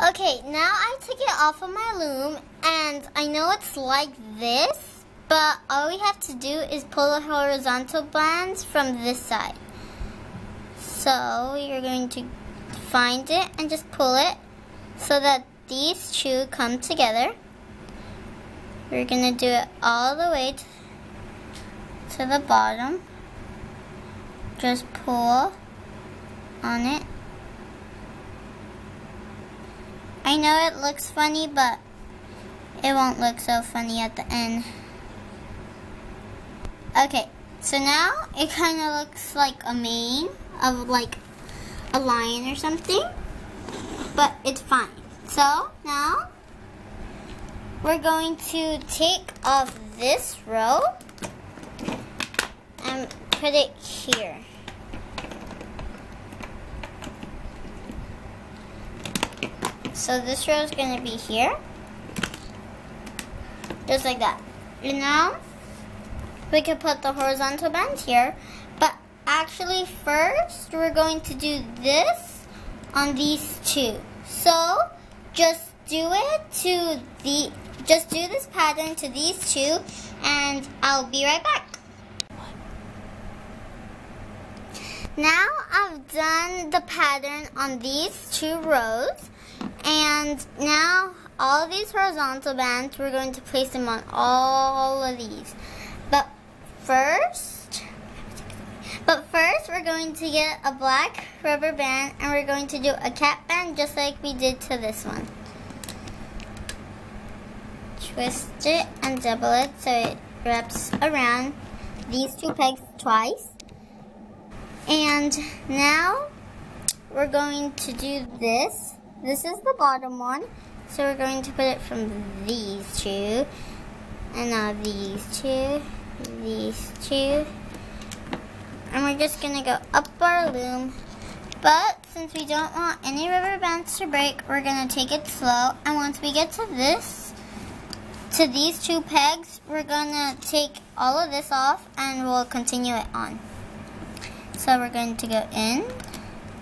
Okay, now I took it off of my loom, and I know it's like this, but all we have to do is pull the horizontal bands from this side. So you're going to find it and just pull it so that these two come together. We're going to do it all the way to the bottom. Just pull on it. I know it looks funny, but it won't look so funny at the end. Okay, so now it kind of looks like a mane of like a lion or something, but it's fine. So now we're going to take off this row and put it here. So this row is going to be here, just like that. And now we can put the horizontal band here, but actually first we're going to do this on these two. So just do this pattern to these two, and I'll be right back. Now I've done the pattern on these two rows, and now all these horizontal bands, we're going to place them on all of these. But first we're going to get a black rubber band, and we're going to do a cap band just like we did to this one. Twist it and double it so it wraps around these two pegs twice. And now we're going to do this. This is the bottom one, so we're going to put it from these two, and now these two, and we're just going to go up our loom. But since we don't want any rubber bands to break, we're going to take it slow, and once we get to these two pegs, we're going to take all of this off and we'll continue it on. So we're going to go in,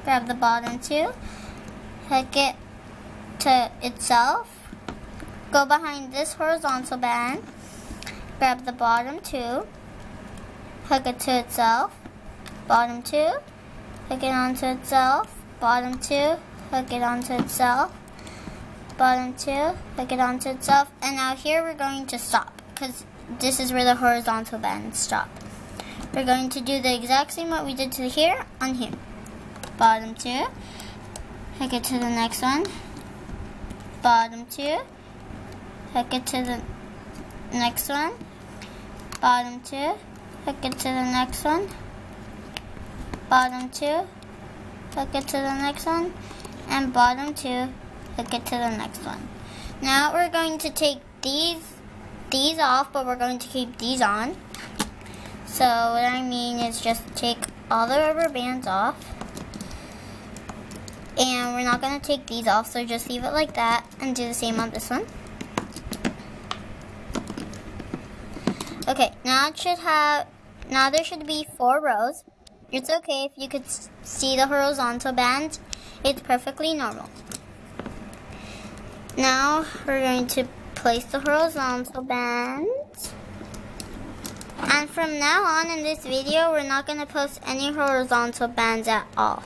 grab the bottom two, hook it to itself, go behind this horizontal band, grab the bottom two, hook it to itself, bottom two, hook it onto itself, bottom two, hook it onto itself, bottom two, hook it onto itself, and now here we're going to stop because this is where the horizontal bands stop. We're going to do the exact same what we did to here on here. Bottom two, hook it to the next one, bottom two, hook it to the next one, bottom two, hook it to the next one, bottom two, hook it to the next one, and bottom two, hook it to the next one. Now we're going to take these off, but we're going to keep these on. So what I mean is just take all the rubber bands off. And we're not going to take these off, so just leave it like that and do the same on this one. Okay, now there should be 4 rows. It's okay if you could see the horizontal band. It's perfectly normal. Now we're going to place the horizontal bands. And from now on in this video, we're not going to post any horizontal bands at all.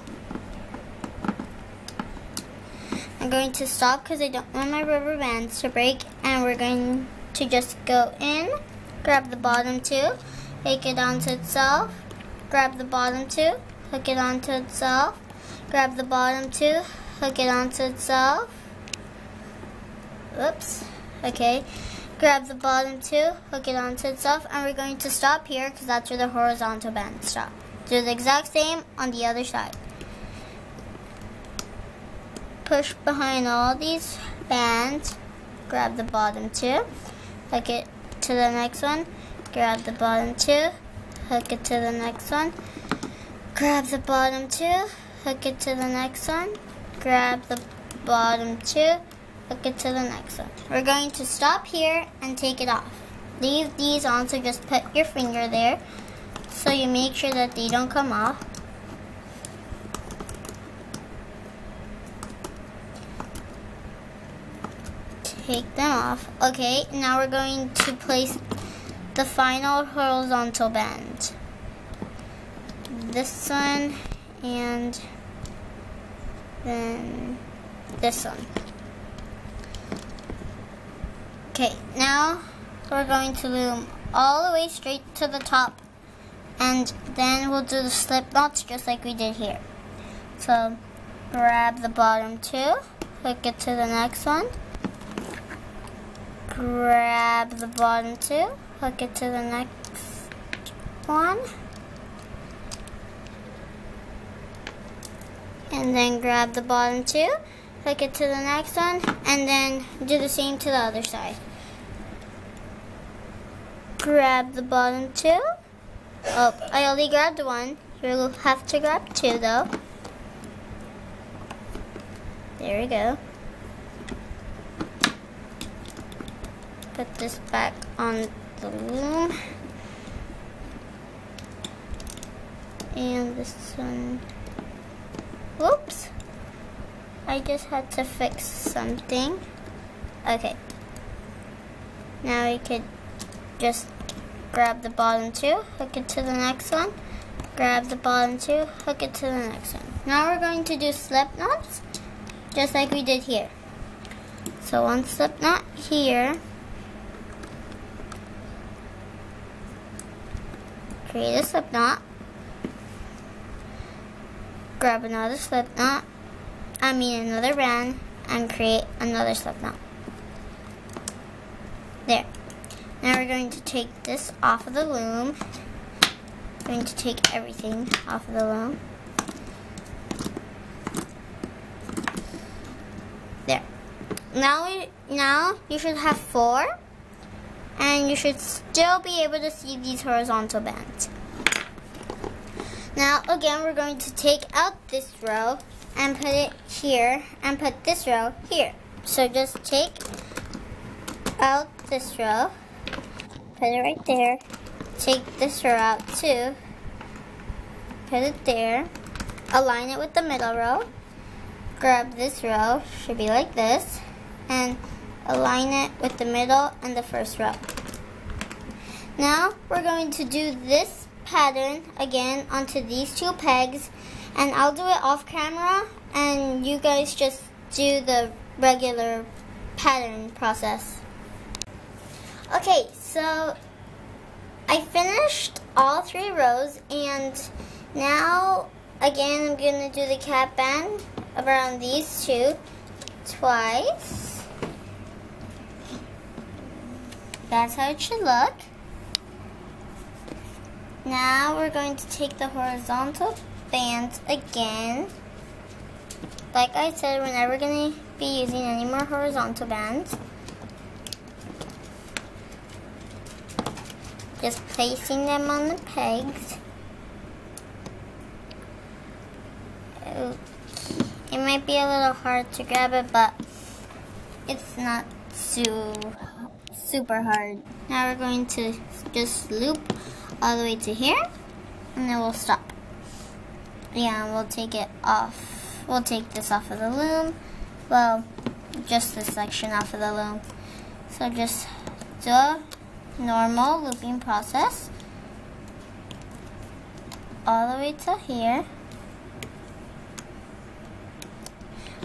I'm going to stop because I don't want my rubber bands to break, and we're going to just go in, grab the bottom two, hook it onto itself, grab the bottom two, hook it onto itself, grab the bottom two, hook it onto itself. Oops, okay. Grab the bottom two, hook it onto itself, and we're going to stop here because that's where the horizontal bands stop. Do the exact same on the other side. Push behind all these bands, grab the bottom two, hook it to the next one, grab the bottom two, hook it to the next one, grab the bottom two, hook it to the next one, grab the bottom two, hook it to the next one. We're going to stop here and take it off. Leave these on, so just put your finger there so you make sure that they don't come off. take them off. Okay, now we're going to place the final horizontal band. This one and then this one. Okay, now we're going to loom all the way straight to the top, and then we'll do the slip knots just like we did here. So grab the bottom two, hook it to the next one, grab the bottom two, hook it to the next one, and then grab the bottom two, hook it to the next one, and then do the same to the other side. Grab the bottom two. Oh, I only grabbed one. You'll have to grab two though. There we go. Put this back on the loom. And this one. Whoops. I just had to fix something. Okay. Now we could just grab the bottom two, hook it to the next one, grab the bottom two, hook it to the next one. Now we're going to do slip knots, just like we did here. So one slip knot here, create a slip knot, grab another slip knot, another band, and create another slip knot. There. Now we're going to take this off of the loom. We're going to take everything off of the loom. There. Now you should have 4, and you should still be able to see these horizontal bands. Now again, we're going to take out this row and put it here, and put this row here. So just take out this row, put it right there, take this row out too, put it there, align it with the middle row, grab this row, should be like this, and align it with the middle and the first row. Now we're going to do this pattern again onto these 2 pegs, and I'll do it off camera and you guys just do the regular pattern process. Okay, so I finished all 3 rows, and now again I'm going to do the cap band around these 2 twice. That's how it should look. Now we're going to take the horizontal bands again. Like I said, we're never going to be using any more horizontal bands. Just placing them on the pegs. It might be a little hard to grab it, but it's not super hard. Now we're going to just loop all the way to here, and then we'll stop. Yeah, we'll take it off. We'll take this off of the loom. Well, just this section off of the loom. So just do a normal looping process all the way to here.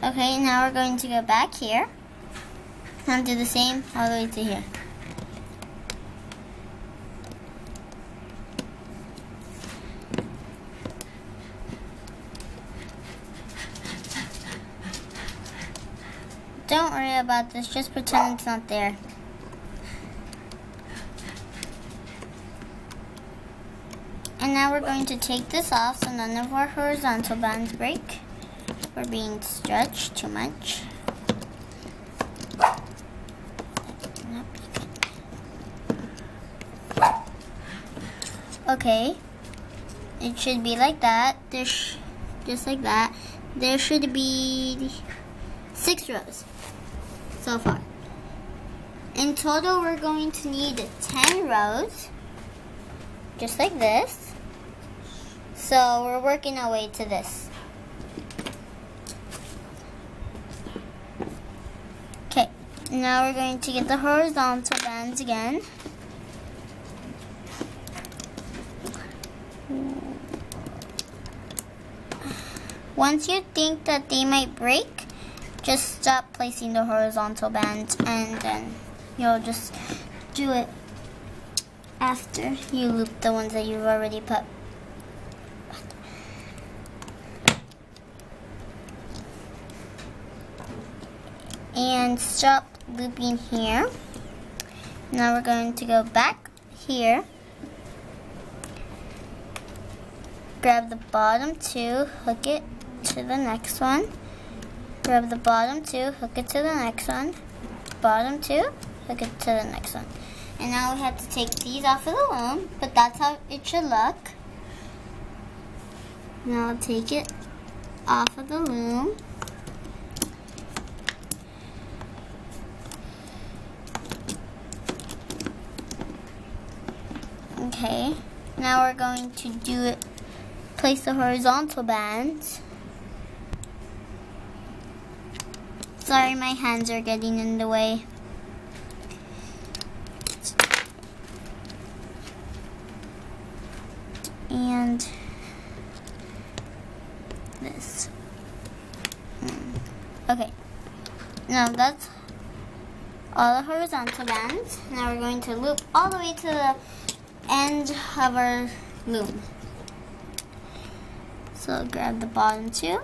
Okay, now we're going to go back here and do the same all the way to here. Don't worry about this, just pretend it's not there. And now we're going to take this off so none of our horizontal bands break. We're being stretched too much. Okay, it should be like that. Just like that. There should be 6 rows so far. In total, we're going to need 10 rows, just like this. So we're working our way to this. Okay, Now we're going to get the horizontal bands again. Once you think that they might break, just stop placing the horizontal bands, and then you'll just do it after you loop the ones that you've already put. And stop looping here. Now we're going to go back here. Grab the bottom two, hook it to the next one. Grab the bottom two, hook it to the next one. Bottom two, hook it to the next one. And now we have to take these off of the loom, but that's how it should look. Now I'll take it off of the loom. Okay, now we're going to do it, place the horizontal bands. Sorry, my hands are getting in the way. And this. Okay, now that's all the horizontal bands. Now we're going to loop all the way to the end of our loom. So grab the bottom two,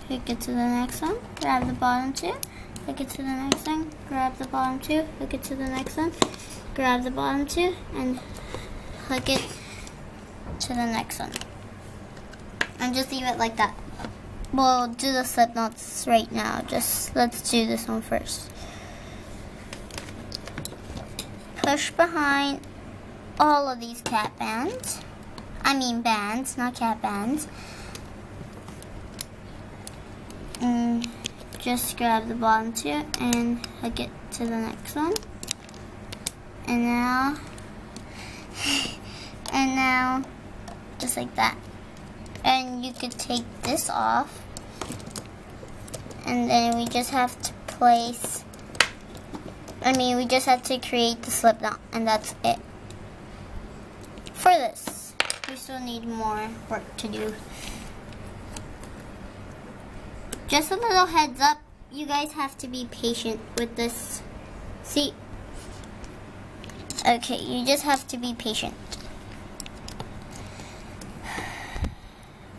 hook it to the next one, grab the bottom two, hook it to the next one, grab the bottom two, hook it to the next one, grab the bottom two, and hook it to the next one. And just leave it like that. We'll do the slip knots right now. Just let's do this one first. Push behind all of these cat bands. I mean bands, not cat bands. And just grab the bottom two and hook it to the next one. And now, just like that. And you could take this off. And then we just have to place, we just have to create the slip knot, and that's it. For this, we still need more work to do. Just a little heads up, you guys have to be patient with this. See? Okay, you just have to be patient.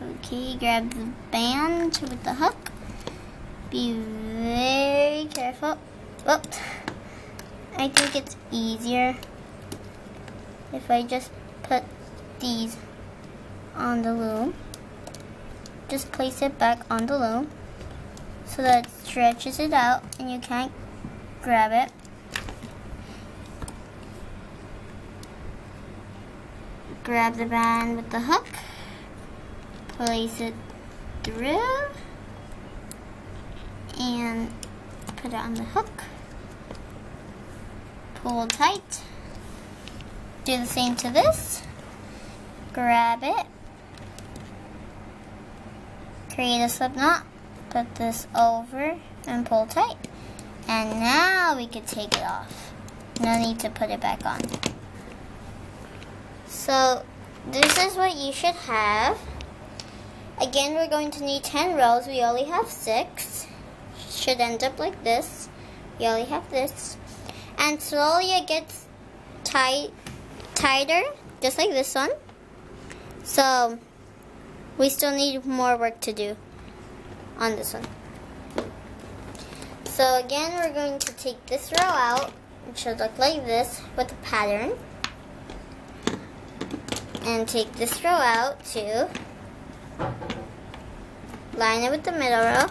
Okay, grab the band with the hook. Be very careful. Whoops. I think it's easier if I just put these on the loom. Just place it back on the loom so that it stretches it out and you can't grab it. Grab the band with the hook, place it through, and put it on the hook. Pull tight. Do the same to this. Grab it. Create a slip knot. Put this over and pull tight. And now we can take it off. No need to put it back on. So this is what you should have. Again, we're going to need 10 rows. We only have 6. Should end up like this. We only have this. And slowly it gets tighter, just like this one. So we still need more work to do on this one. So again, we're going to take this row out. It should look like this with a pattern. And take this row out too. Line it with the middle row.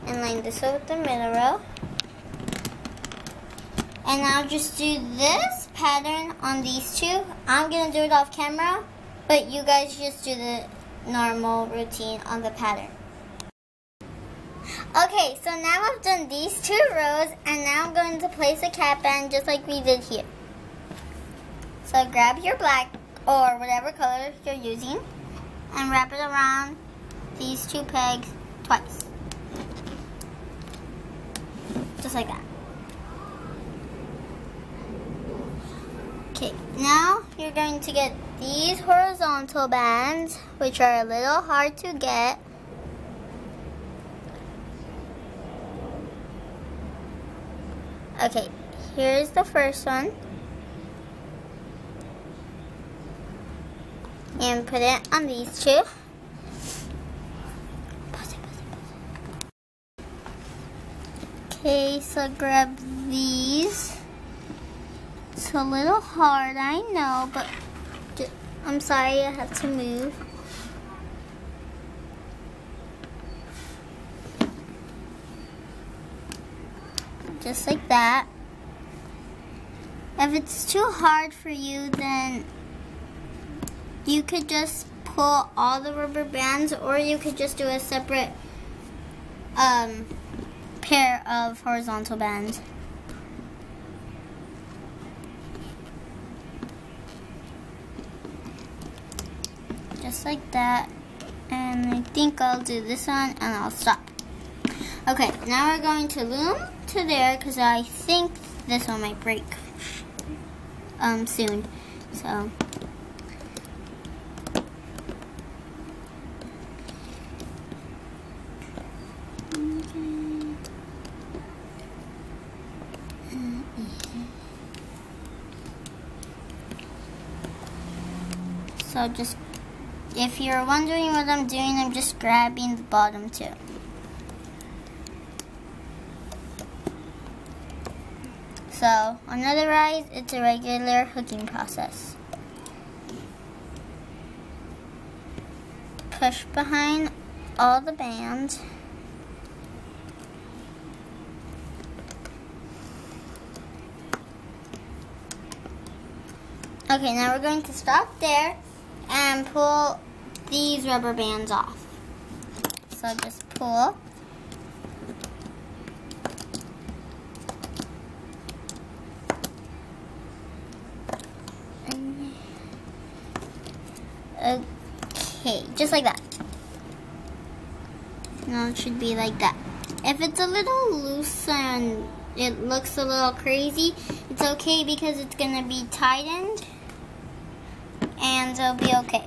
And line this row with the middle row. And now just do this pattern on these two. I'm going to do it off camera, but you guys just do the normal routine on the pattern. Okay, so now I've done these 2 rows, and now I'm going to place a cat band just like we did here. So grab your black or whatever color you're using and wrap it around these 2 pegs twice. Just like that. you're going to get these horizontal bands, which are a little hard to get. Okay, here's the first one. And put it on these two. Okay, so grab these. It's a little hard, I know, but I'm sorry, I have to move. Just like that. If it's too hard for you, then you could just pull all the rubber bands, or you could just do a separate pair of horizontal bands. Just like that. And I think I'll do this one and I'll stop. Okay, now we're going to loom to there because I think this one might break soon. So just, if you're wondering what I'm doing, I'm just grabbing the bottom too. So, on otherwise, it's a regular hooking process. Push behind all the bands. Okay, now we're going to stop there and pull these rubber bands off. So just pull. Okay, just like that. Now it should be like that. If it's a little loose and it looks a little crazy, it's okay because it's gonna be tightened and it'll be okay.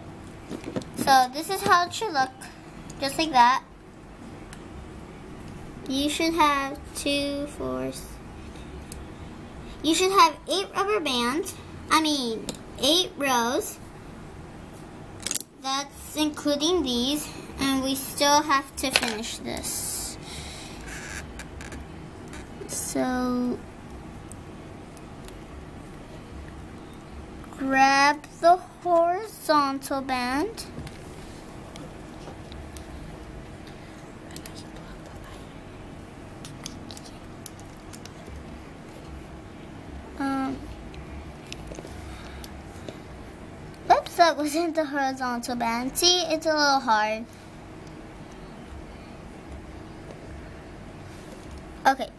So this is how it should look, just like that. You should have 2, 4, you should have 8 rubber bands, 8 rows. That's including these, and we still have to finish this. So grab the horizontal band. Oops, that wasn't the horizontal band. See, it's a little hard. Okay.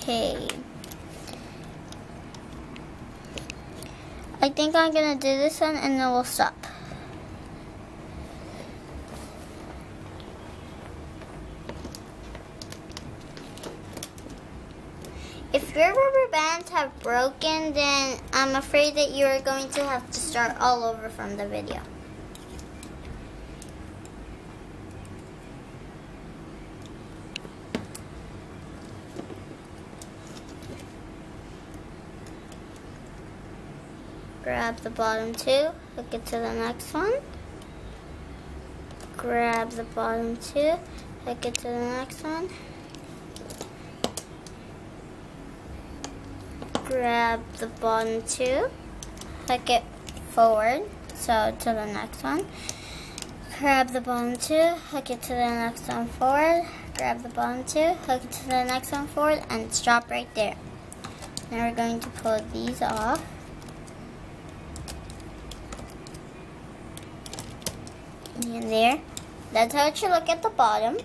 Okay. I think I'm gonna do this one and then we'll stop. If your rubber bands have broken, then I'm afraid that you are going to have to start all over from the video. Grab the bottom two, hook it to the next one. Grab the bottom two, hook it to the next one. Grab the bottom two, hook it forward, so to the next one. Grab the bottom two, hook it to the next one forward. Grab the bottom two, hook it to the next one forward, and stop right there. Now we're going to pull these off. And there. That's how it should look at the bottom.